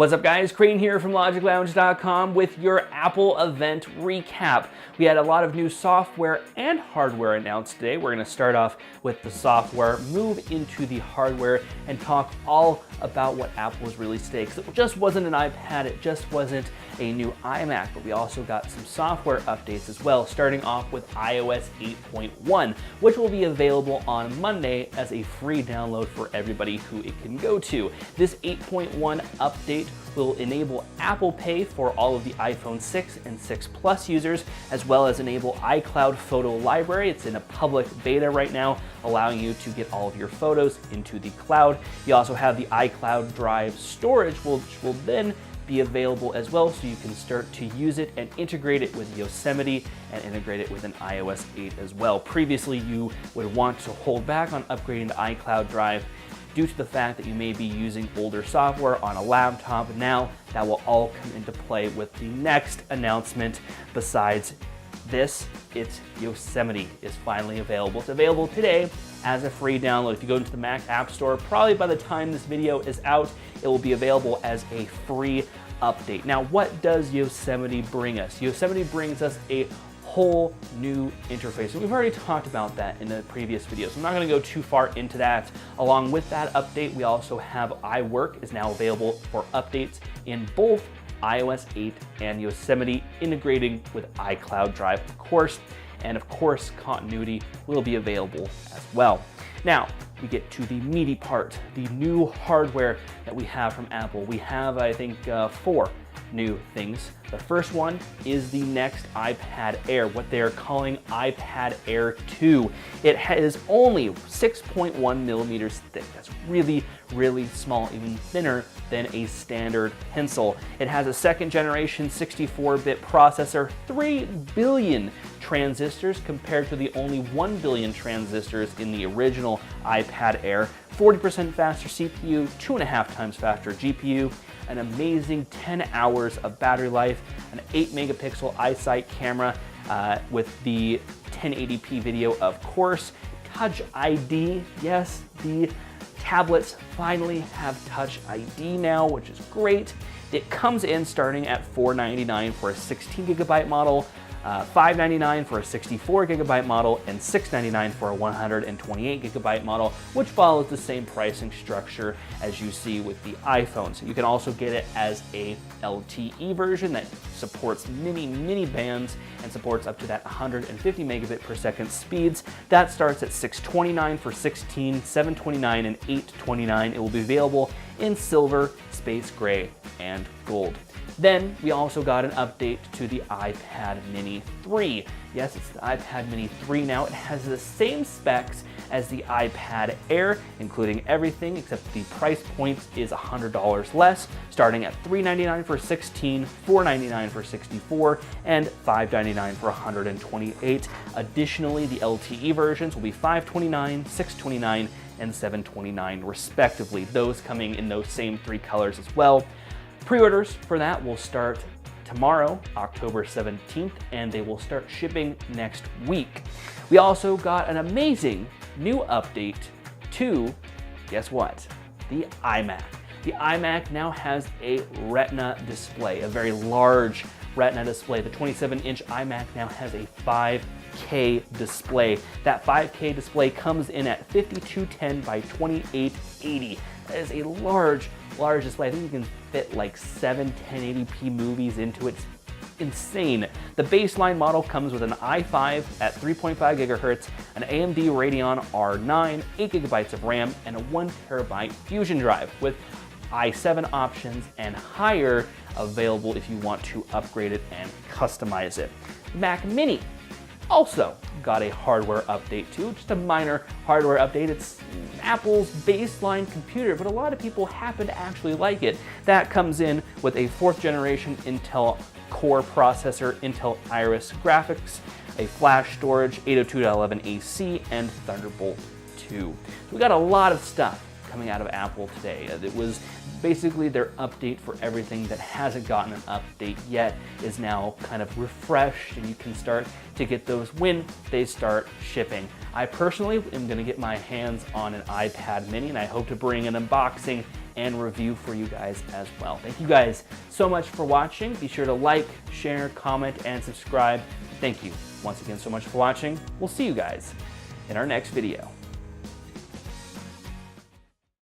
What's up guys, Crane here from LogicLounge.com with your Apple event recap. We had a lot of new software and hardware announced today. We're going to start off with the software, move into the hardware, and talk all about what Apple has released today. Because it just wasn't an iPad, it just wasn't a new iMac, but we also got some software updates as well, starting off with iOS 8.1, which will be available on Monday as a free download for everybody who it can go to. This 8.1 update will enable Apple Pay for all of the iPhone 6 and 6 Plus users, as well as enable iCloud Photo Library. It's in a public beta right now, allowing you to get all of your photos into the cloud. You also have the iCloud Drive storage, which will then be available as well, so you can start to use it and integrate it with Yosemite and integrate it with an iOS 8 as well. Previously, you would want to hold back on upgrading to iCloud Drive due to the fact that you may be using older software on a laptop. Now that will all come into play with the next announcement. Besides this, it's Yosemite is finally available. It's available today as a free download. If you go into the Mac App Store, probably by the time this video is out, it will be available as a free update. Now, what does Yosemite bring us? Yosemite brings us a whole new interface. And we've already talked about that in the previous videos. So I'm not going to go too far into that. Along with that update, we also have iWork is now available for updates in both iOS 8 and Yosemite, integrating with iCloud Drive, of course. And of course, continuity will be available as well. Now, we get to the meaty part, the new hardware that we have from Apple. We have, I think, 4 new things. The first one is the next iPad Air, what they're calling iPad Air 2. It is only 6.1 millimeters thick. That's really, really small, even thinner than a standard pencil. It has a second generation 64-bit processor, 3 billion transistors compared to the only 1 billion transistors in the original iPad Air, 40% faster CPU, 2.5 times faster GPU, an amazing 10 hours of battery life, an 8 megapixel iSight camera with the 1080p video, of course, Touch ID. Yes, the tablets finally have Touch ID now, which is great. It comes in starting at $499 for a 16 gigabyte model, $599 for a 64 gigabyte model, and $699 for a 128 gigabyte model, which follows the same pricing structure as you see with the iPhone. So you can also get it as a LTE version that supports mini bands and supports up to that 150 megabit per second speeds. That starts at $629 for 16, $729, and $829. It will be available in silver, space gray, and gold. Then we also got an update to the iPad Mini 3. Yes, it's the iPad Mini 3 now. It has the same specs as the iPad Air, including everything except the price point is $100 less, starting at $399 for 16, $499 for 64, and $599 for 128. Additionally, the LTE versions will be $529, $629, and $729 respectively. Those coming in those same 3 colors as well. Pre-orders for that will start tomorrow, October 17th, and they will start shipping next week. We also got an amazing new update to, guess what? The iMac. The iMac now has a Retina display, a very large Retina display. The 27-inch iMac now has a 5K display. That 5K display comes in at 5210 by 2880. That is a large display. I think you can fit like 7 1080p movies into it. It's insane. The baseline model comes with an i5 at 3.5 gigahertz, an AMD Radeon R9, 8 gigabytes of RAM, and a 1 terabyte Fusion drive with i7 options and higher available if you want to upgrade it and customize it. Mac Mini also got a hardware update too, just a minor hardware update. It's Apple's baseline computer, but a lot of people happen to actually like it. That comes in with a 4th generation Intel Core processor, Intel Iris graphics, a flash storage, 802.11ac, and Thunderbolt 2. So we got a lot of stuff coming out of Apple today. It was basically their update for everything that hasn't gotten an update yet is now kind of refreshed, and you can start to get those when they start shipping. I personally am going to get my hands on an iPad Mini, and I hope to bring an unboxing and review for you guys as well. Thank you guys so much for watching. Be sure to like, share, comment, and subscribe. Thank you once again so much for watching. We'll see you guys in our next video.